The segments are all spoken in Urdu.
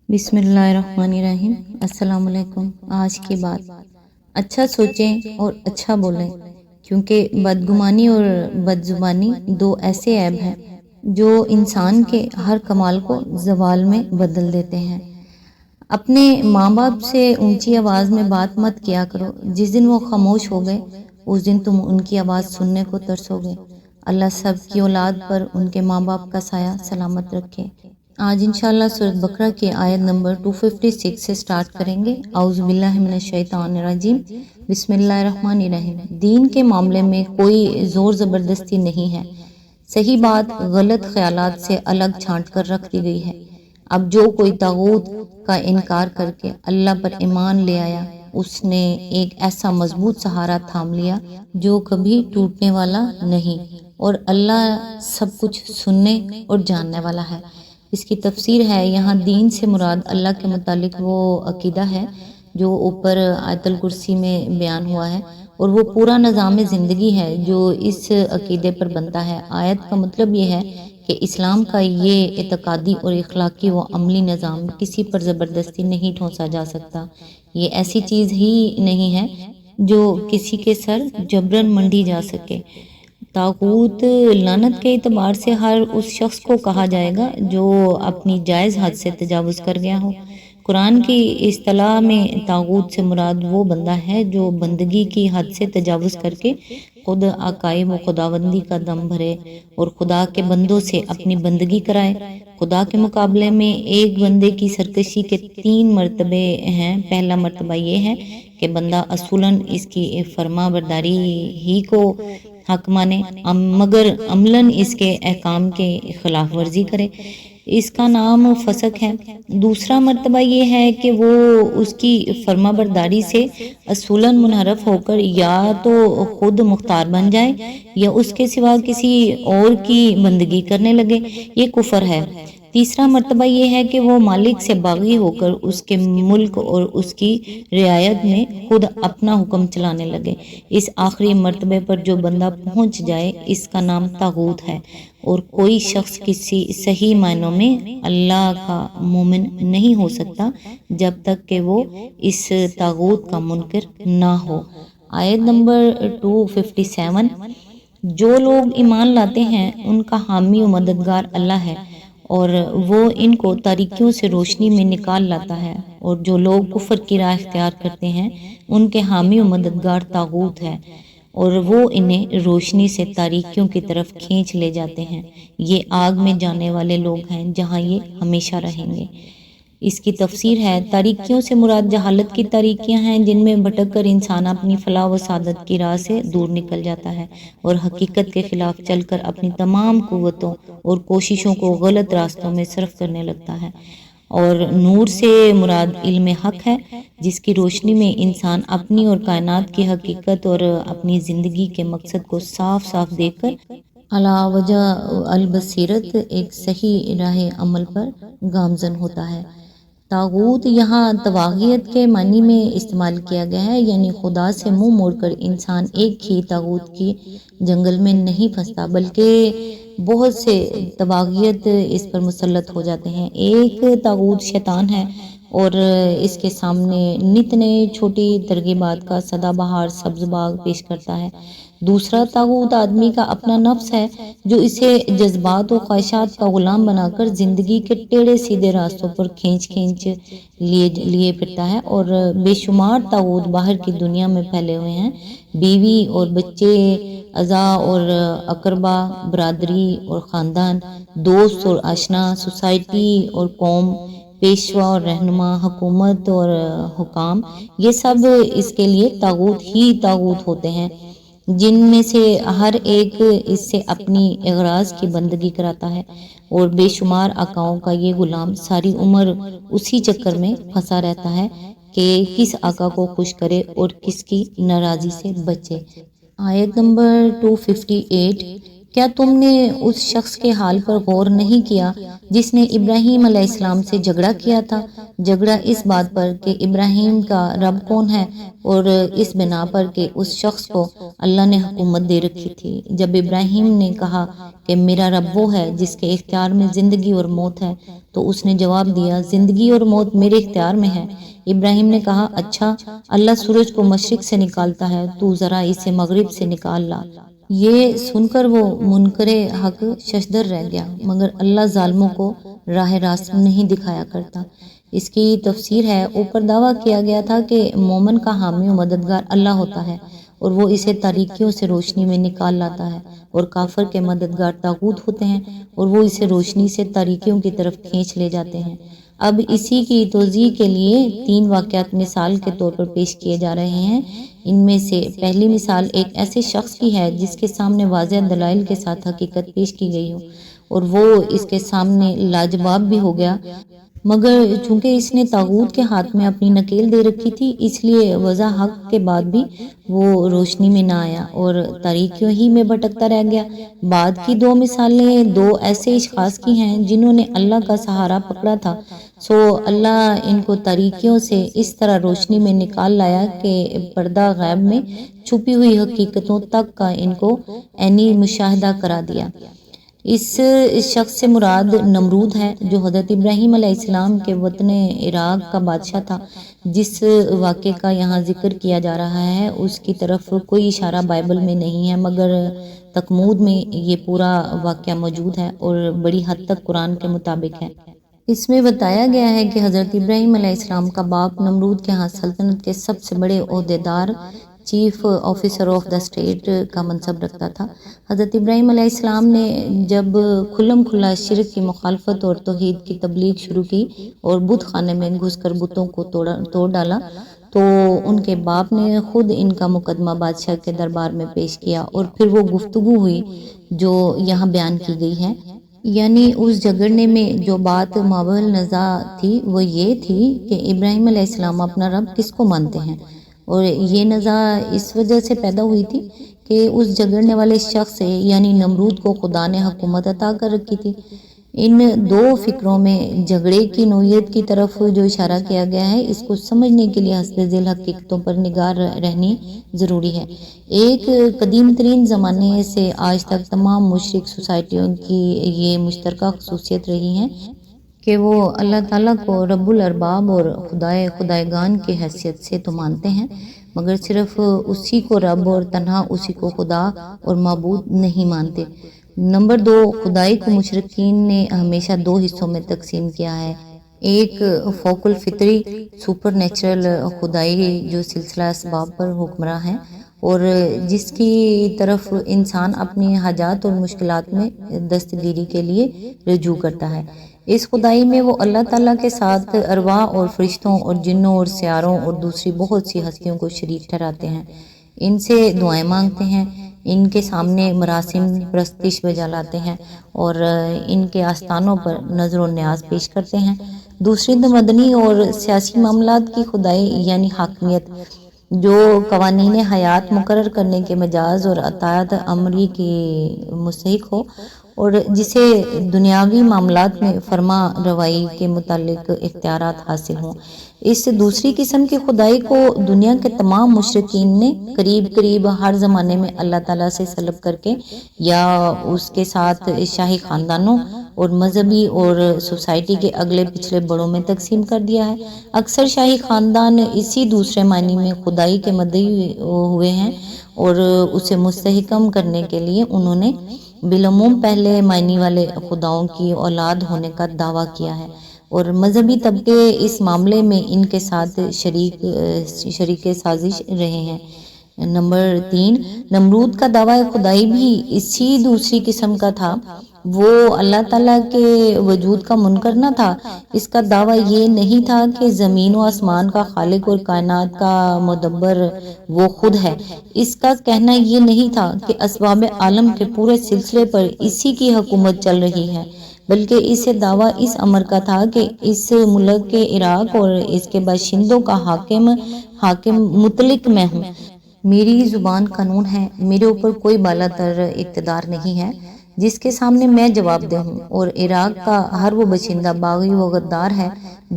بسم اللہ الرحمن الرحیم۔ السلام علیکم۔ آج کی بات، اچھا سوچیں اور اچھا بولیں، کیونکہ بدگمانی اور بدزبانی دو ایسے عیب ہیں جو انسان کے ہر کمال کو زوال میں بدل دیتے ہیں۔ اپنے ماں باپ سے اونچی آواز میں بات مت کیا کرو، جس دن وہ خاموش ہو گئے اس دن تم ان کی آواز سننے کو ترسو گے۔ اللہ سب کی اولاد پر ان کے ماں باپ کا سایہ سلامت رکھے۔ آج انشاءاللہ سورۃ بقرہ کی آیت نمبر 256 سے سٹارٹ کریں گے۔ اعوذ باللہ من الشیطان الرجیم، بسم اللہ الرحمن الرحیم۔ دین کے معاملے میں کوئی زور زبردستی نہیں ہے، صحیح بات غلط خیالات سے الگ چھانٹ کر رکھ دی گئی ہے۔ اب جو کوئی طاغوت کا انکار کر کے اللہ پر ایمان لے آیا، اس نے ایک ایسا مضبوط سہارا تھام لیا جو کبھی ٹوٹنے والا نہیں، اور اللہ سب کچھ سننے اور جاننے والا ہے۔ اس کی تفسیر ہے، یہاں دین سے مراد اللہ کے متعلق وہ عقیدہ ہے جو اوپر آیت الکرسی میں بیان ہوا ہے، اور وہ پورا نظام زندگی ہے جو اس عقیدے پر بنتا ہے۔ آیت کا مطلب یہ ہے کہ اسلام کا یہ اعتقادی اور اخلاقی و عملی نظام کسی پر زبردستی نہیں ٹھونسا جا سکتا۔ یہ ایسی چیز ہی نہیں ہے جو کسی کے سر جبرن منڈی جا سکے۔ طاغوت لعنت کے اعتبار سے ہر اس شخص کو کہا جائے گا جو اپنی جائز حد سے تجاوز کر گیا ہو۔ قرآن کی اصطلاح میں طاغوت سے مراد وہ بندہ ہے جو بندگی کی حد سے تجاوز کر کے خود عقائد و خداوندی کا دم بھرے اور خدا کے بندوں سے اپنی بندگی کرائے۔ خدا کے مقابلے میں ایک بندے کی سرکشی کے 3 مرتبے ہیں۔ پہلا مرتبہ یہ ہے کہ بندہ اصولاً اس کی فرما برداری ہی کو حق مانے، مگر عملاً اس کے احکام کے خلاف ورزی کرے، اس کا نام فسق ہے۔ دوسرا مرتبہ یہ ہے کہ وہ اس کی فرما برداری سے اصولاً منحرف ہو کر یا تو خود مختار بن جائے یا اس کے سوا کسی اور کی بندگی کرنے لگے، یہ کفر ہے۔ تیسرا مرتبہ یہ ہے کہ وہ مالک سے باغی ہو کر اس کے ملک اور اس کی رعایت میں خود اپنا حکم چلانے لگے۔ اس آخری مرتبے پر جو بندہ پہنچ جائے اس کا نام طاغوت ہے، اور کوئی شخص کسی صحیح معنوں میں اللہ کا مومن نہیں ہو سکتا جب تک کہ وہ اس طاغوت کا منکر نہ ہو۔ آیت نمبر 257، جو لوگ ایمان لاتے ہیں ان کا حامی و مددگار اللہ ہے، اور وہ ان کو تاریکیوں سے روشنی میں نکال لاتا ہے، اور جو لوگ کفر کی راہ اختیار کرتے ہیں ان کے حامی و مددگار طاغوت ہے، اور وہ انہیں روشنی سے تاریکیوں کی طرف کھینچ لے جاتے ہیں۔ یہ آگ میں جانے والے لوگ ہیں جہاں یہ ہمیشہ رہیں گے۔ اس کی تفسیر ہے، تاریکیوں سے مراد جہالت کی تاریکیاں ہیں جن میں بھٹک کر انسان اپنی فلاح و سعادت کی راہ سے دور نکل جاتا ہے اور حقیقت کے خلاف چل کر اپنی تمام قوتوں اور کوششوں کو غلط راستوں میں صرف کرنے لگتا ہے۔ اور نور سے مراد علم حق ہے، جس کی روشنی میں انسان اپنی اور کائنات کی حقیقت اور اپنی زندگی کے مقصد کو صاف صاف دیکھ کر علی وجہ البصیرت ایک صحیح راہ عمل پر گامزن ہوتا ہے۔ طاغوت یہاں طواغیت کے معنی میں استعمال کیا گیا ہے، یعنی خدا سے منہ موڑ کر انسان ایک ہی طاغوت کی جنگل میں نہیں پھنستا بلکہ بہت سے طواغیت اس پر مسلط ہو جاتے ہیں۔ ایک طاغوت شیطان ہے اور اس کے سامنے نت نئے چھوٹی ترغیبات کا سدا بہار سبز باغ پیش کرتا ہے۔ دوسرا طاغوت آدمی کا اپنا نفس ہے جو اسے جذبات و خواہشات کا غلام بنا کر زندگی کے ٹیڑھے سیدھے راستوں پر کھینچ لیے پھرتا ہے، اور بے شمار طاغوت باہر کی دنیا میں پھیلے ہوئے ہیں۔ بیوی اور بچے، اعضاء اور اقربا، برادری اور خاندان، دوست اور آشنا، سوسائٹی اور قوم، پیشوا اور رہنما، حکومت اور حکام، یہ سب اس کے لیے طاغوت ہی طاغوت ہوتے ہیں، جن میں سے ہر ایک اس سے اپنی اغراض کی بندگی کراتا ہے، اور بے شمار آقاؤں کا یہ غلام ساری عمر اسی چکر میں پھنسا رہتا ہے کہ کس آقا کو خوش کرے اور کس کی ناراضی سے بچے۔ آیت نمبر 258، کیا تم نے اس شخص کے حال پر غور نہیں کیا جس نے ابراہیم علیہ السلام سے جھگڑا کیا تھا جھگڑا اس بات پر کہ ابراہیم کا رب کون ہے، اور اس بنا پر کہ اس شخص کو اللہ نے حکومت دے رکھی تھی۔ جب ابراہیم نے کہا کہ میرا رب وہ ہے جس کے اختیار میں زندگی اور موت ہے، تو اس نے جواب دیا زندگی اور موت میرے اختیار میں ہے۔ ابراہیم نے کہا اچھا، اللہ سورج کو مشرق سے نکالتا ہے، تو ذرا اسے مغرب سے نکال لا۔ یہ سن کر وہ منکر حق ششدر رہ گیا، مگر اللہ ظالموں کو راہ راست نہیں دکھایا کرتا۔ اس کی تفسیر ہے، اوپر دعویٰ کیا گیا تھا کہ مومن کا حامی و مددگار اللہ ہوتا ہے اور وہ اسے تاریکیوں سے روشنی میں نکال لاتا ہے، اور کافر کے مددگار طاغوت ہوتے ہیں اور وہ اسے روشنی سے تاریکیوں کی طرف کھینچ لے جاتے ہیں۔ اب اسی کی توضیح کے لیے 3 واقعات مثال کے طور پر پیش کیے جا رہے ہیں۔ ان میں سے پہلی مثال ایک ایسے شخص کی ہے جس کے سامنے واضح دلائل کے ساتھ حقیقت پیش کی گئی ہو اور وہ اس کے سامنے لاجواب بھی ہو گیا، مگر چونکہ اس نے طاغوت کے ہاتھ میں اپنی نکیل دے رکھی تھی، اس لیے وضع حق کے بعد بھی وہ روشنی میں نہ آیا اور تاریکیوں ہی میں بھٹکتا رہ گیا۔ بعد کی 2 مثالیں 2 ایسے اشخاص کی ہیں جنہوں نے اللہ کا سہارا پکڑا تھا، سو اللہ ان کو تاریکیوں سے اس طرح روشنی میں نکال لایا کہ پردہ غیب میں چھپی ہوئی حقیقتوں تک کا ان کو عینی مشاہدہ کرا دیا۔ اس شخص سے مراد نمرود ہے، جو حضرت ابراہیم علیہ السلام کے وطن عراق کا بادشاہ تھا۔ جس واقعے کا یہاں ذکر کیا جا رہا ہے اس کی طرف کوئی اشارہ بائبل میں نہیں ہے، مگر تلمود میں یہ پورا واقعہ موجود ہے اور بڑی حد تک قرآن کے مطابق ہے۔ اس میں بتایا گیا ہے کہ حضرت ابراہیم علیہ السلام کا باپ نمرود کے ہاں سلطنت کے سب سے بڑے عہدیدار chief officer of the state کا منصب رکھتا تھا۔ حضرت ابراہیم علیہ السلام نے جب کھلم کھلا شرک کی مخالفت اور توحید کی تبلیغ شروع کی اور بت خانے میں گھس کر بتوں کو توڑ ڈالا، تو ان کے باپ نے خود ان کا مقدمہ بادشاہ کے دربار میں پیش کیا اور پھر وہ گفتگو ہوئی جو یہاں بیان کی گئی ہے۔ یعنی اس جھگڑنے میں جو بات مابعد نزاع تھی وہ یہ تھی کہ ابراہیم علیہ السلام اپنا رب کس کو مانتے ہیں، اور یہ نزاع اس وجہ سے پیدا ہوئی تھی کہ اس جھگڑنے والے شخص سے یعنی نمرود کو خدا نے حکومت عطا کر رکھی تھی۔ ان 2 فکروں میں جھگڑے کی نوعیت کی طرف جو اشارہ کیا گیا ہے، اس کو سمجھنے کے لیے حسب ذیل حقیقتوں پر نگاہ رہنی ضروری ہے۔ ایک قدیم ترین زمانے سے آج تک تمام مشرک سوسائٹیوں کی یہ مشترکہ خصوصیت رہی ہے کہ وہ اللہ تعالیٰ کو رب الارباب اور خدائیگان کی حیثیت سے تو مانتے ہیں، مگر صرف اسی کو رب اور تنہا اسی کو خدا اور معبود نہیں مانتے۔ نمبر 2، خدائی کو مشرکین نے ہمیشہ 2 حصوں میں تقسیم کیا ہے۔ ایک فوق الفطری سپر نیچرل خدائی جو سلسلہ اسباب پر حکمراں ہے اور جس کی طرف انسان اپنی حاجات اور مشکلات میں دستگیری کے لیے رجوع کرتا ہے۔ اس خدائی میں وہ اللہ تعالیٰ کے ساتھ ارواح اور فرشتوں اور جنوں اور سیاروں اور دوسری بہت سی ہستیوں کو شریک ٹھہراتے ہیں، ان سے دعائیں مانگتے ہیں، ان کے سامنے مراسم پرستش بجا لاتے ہیں اور ان کے آستانوں پر نظر و نیاز پیش کرتے ہیں۔ دوسری مدنی اور سیاسی معاملات کی خدائی یعنی حاکمیت، جو قوانین حیات مقرر کرنے کے مجاز اور اطاعت امری کی مستحق ہو اور جسے دنیاوی معاملات میں فرما روائی کے متعلق اختیارات حاصل ہوں۔ اس دوسری قسم کی خدائی کو دنیا کے تمام مشرکین نے قریب ہر زمانے میں اللہ تعالیٰ سے سلب کر کے یا اس کے ساتھ شاہی خاندانوں اور مذہبی اور سوسائٹی کے اگلے پچھلے بڑوں میں تقسیم کر دیا ہے۔ اکثر شاہی خاندان اسی دوسرے معنی میں خدائی کے مدعی ہوئے ہیں اور اسے مستحکم کرنے کے لیے انہوں نے بالعموم پہلے معنی والے خداؤں کی اولاد ہونے کا دعویٰ کیا ہے، اور مذہبی طبقے اس معاملے میں ان کے ساتھ شریک سازش رہے ہیں۔ نمبر 3، نمرود کا دعویٰ خدائی بھی اسی دوسری قسم کا تھا۔ وہ اللہ تعالیٰ کے وجود کا منکر نہ تھا۔ اس کا دعویٰ یہ نہیں تھا کہ زمین و آسمان کا خالق اور کائنات کا مدبر وہ خود ہے۔ اس کا کہنا یہ نہیں تھا کہ اسباب عالم کے پورے سلسلے پر اسی کی حکومت چل رہی ہے، بلکہ اسے دعویٰ اس امر کا تھا کہ اس ملک کے عراق اور اس کے باشندوں کا حاکم مطلق میں ہوں۔ میری زبان قانون ہے، میرے اوپر کوئی بالا تر اقتدار نہیں ہے۔ جس کے سامنے میں جواب دہ ہوں، اور عراق کا ہر وہ باشندہ باغی و غدار ہے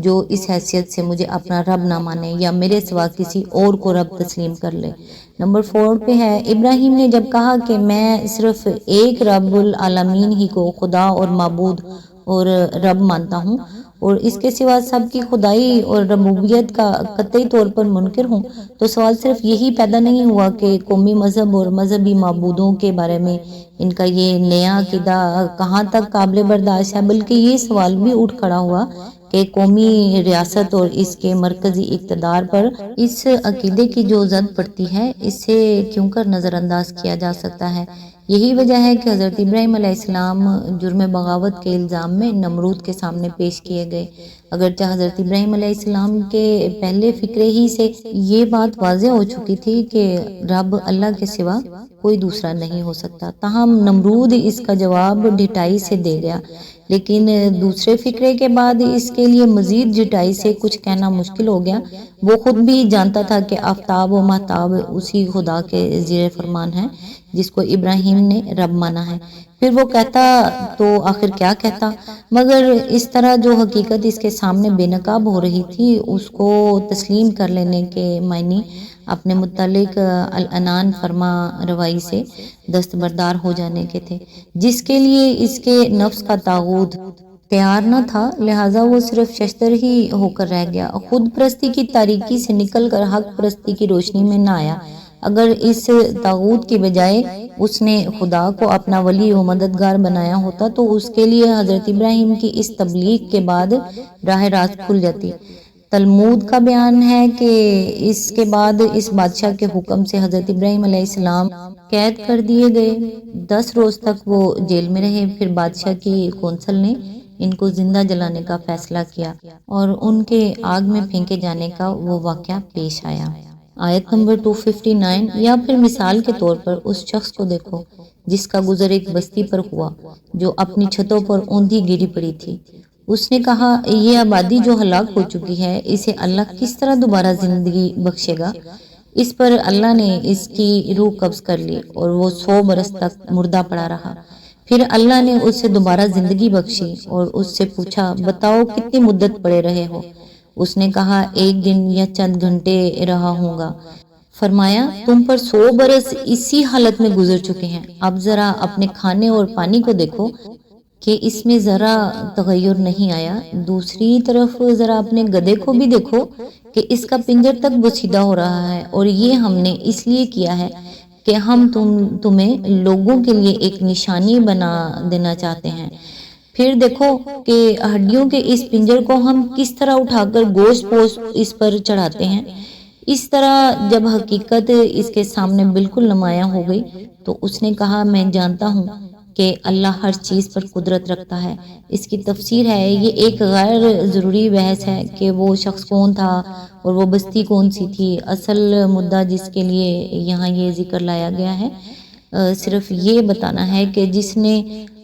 جو اس حیثیت سے مجھے اپنا رب نہ مانے یا میرے سوا کسی اور کو رب تسلیم کر لے۔ نمبر 4 پہ ہے، ابراہیم نے جب کہا کہ میں صرف ایک رب العالمین ہی کو خدا اور معبود اور رب مانتا ہوں اور اس کے سوا سب کی خدائی اور ربوبیت کا قطعی طور پر منکر ہوں، تو سوال صرف یہی پیدا نہیں ہوا کہ قومی مذہب اور مذہبی معبودوں کے بارے میں ان کا یہ نیا عقیدہ کہاں تک قابل برداشت ہے، بلکہ یہ سوال بھی اٹھ کھڑا ہوا کہ قومی ریاست اور اس کے مرکزی اقتدار پر اس عقیدے کی جو زد پڑتی ہے اسے کیوں کر نظر انداز کیا جا سکتا ہے۔ یہی وجہ ہے کہ حضرت ابراہیم علیہ السلام جرم بغاوت کے الزام میں نمرود کے سامنے پیش کیے گئے، اگرچہ حضرت ابراہیم علیہ السلام کے پہلے فکرے ہی سے یہ بات واضح ہو چکی تھی کہ رب اللہ کے سوا کوئی دوسرا نہیں ہو سکتا، تاہم نمرود اس کا جواب ڈھٹائی سے دے گیا، لیکن دوسرے فکرے کے بعد اس کے لیے مزید ڈھٹائی سے کچھ کہنا مشکل ہو گیا۔ وہ خود بھی جانتا تھا کہ آفتاب و مہتاب اسی خدا کے زیر فرمان ہیں جس کو ابراہیم نے رب مانا ہے، پھر وہ کہتا تو آخر کیا کہتا، مگر اس طرح جو حقیقت اس کے سامنے بے نقاب ہو رہی تھی اس کو تسلیم کر لینے کے معنی اپنے متعلق العنان فرما روائی سے دستبردار ہو جانے کے تھے، جس کے لیے اس کے نفس کا طاغوت تیار نہ تھا، لہٰذا وہ صرف ششتر ہی ہو کر رہ گیا، خود پرستی کی تاریکی سے نکل کر حق پرستی کی روشنی میں نہ آیا۔ اگر اس طاغوت کی بجائے اس نے خدا کو اپنا ولی و مددگار بنایا ہوتا تو اس کے لیے حضرت ابراہیم کی اس تبلیغ کے بعد راہ راست کھل جاتی۔ تلمود کا بیان ہے کہ اس کے بعد اس بادشاہ کے حکم سے حضرت ابراہیم علیہ السلام قید کر دیے گئے، 10 روز تک وہ جیل میں رہے، پھر بادشاہ کی کونسل نے ان کو زندہ جلانے کا فیصلہ کیا اور ان کے آگ میں پھینکے جانے کا وہ واقعہ پیش آیا۔ آیت نمبر 259، یا پھر مثال کے طور پر اس شخص کو دیکھو جس کا گزر ایک بستی پر ہوا جو اپنی چھتوں پر اوندھی گری پڑی تھی۔ اس نے کہا، یہ آبادی جو ہلاک ہو چکی ہے اسے اللہ کس طرح دوبارہ زندگی بخشے گا؟ اس پر اللہ نے اس کی روح قبض کر لی اور وہ 100 برس تک مردہ پڑا رہا۔ پھر اللہ نے اس سے دوبارہ زندگی بخشی اور اس سے پوچھا، بتاؤ کتنی مدت پڑے رہے ہو؟ اس نے کہا، 1 دن یا چند گھنٹے رہا ہوں گا۔ فرمایا، تم پر 100 برس اسی حالت میں گزر چکے ہیں، اب ذرا اپنے کھانے اور پانی کو دیکھو کہ اس میں ذرا تغیر نہیں آیا، دوسری طرف ذرا اپنے گدھے کو بھی دیکھو کہ اس کا پنجر تک بوسیدہ ہو رہا ہے، اور یہ ہم نے اس لیے کیا ہے کہ ہم تمہیں لوگوں کے لیے ایک نشانی بنا دینا چاہتے ہیں۔ پھر دیکھو کہ ہڈیوں کے اس پنجر کو ہم کس طرح اٹھا کر گوشت پوش اس پر چڑھاتے ہیں۔ اس طرح جب حقیقت اس کے سامنے بالکل نمایاں ہو گئی تو اس نے کہا، میں جانتا ہوں کہ اللہ ہر چیز پر قدرت رکھتا ہے۔ اس کی تفسیر ہے، یہ ایک غیر ضروری بحث ہے کہ وہ شخص کون تھا اور وہ بستی کون سی تھی۔ اصل مدعا جس کے لیے یہاں یہ ذکر لایا گیا ہے صرف یہ بتانا ہے کہ جس نے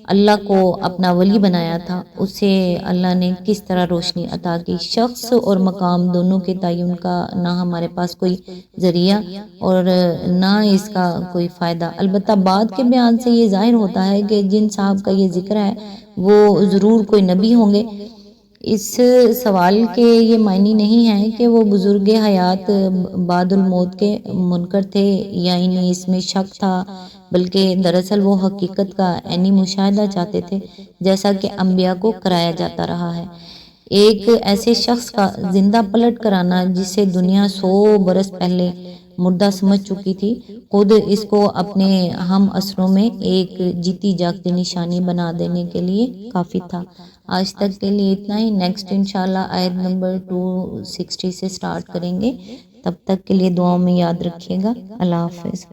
اللہ کو اپنا ولی بنایا تھا اسے اللہ نے کس طرح روشنی عطا کی۔ شخص اور مقام دونوں کے تعین کا نہ ہمارے پاس کوئی ذریعہ اور نہ اس کا کوئی فائدہ، البتہ بعد کے بیان سے یہ ظاہر ہوتا ہے کہ جن صاحب کا یہ ذکر ہے وہ ضرور کوئی نبی ہوں گے۔ اس سوال کے یہ معنی نہیں ہے کہ وہ بزرگ حیات بعد الموت کے منکر تھے یا انہیں اس میں شک تھا، بلکہ دراصل وہ حقیقت کا عینی مشاہدہ چاہتے تھے جیسا کہ انبیاء کو کرایا جاتا رہا ہے۔ ایک ایسے شخص کا زندہ پلٹ کرانا جسے دنیا 100 برس پہلے مردہ سمجھ چکی تھی، خود اس کو اپنے ہم عصروں میں ایک جیتی جاگتی نشانی بنا دینے کے لیے کافی تھا۔ آج تک کے لیے اتنا ہی، نیکسٹ انشاءاللہ آیت نمبر 260 سے سٹارٹ کریں گے۔ تب تک کے لیے دعاؤں میں یاد رکھیے گا۔ اللہ حافظ۔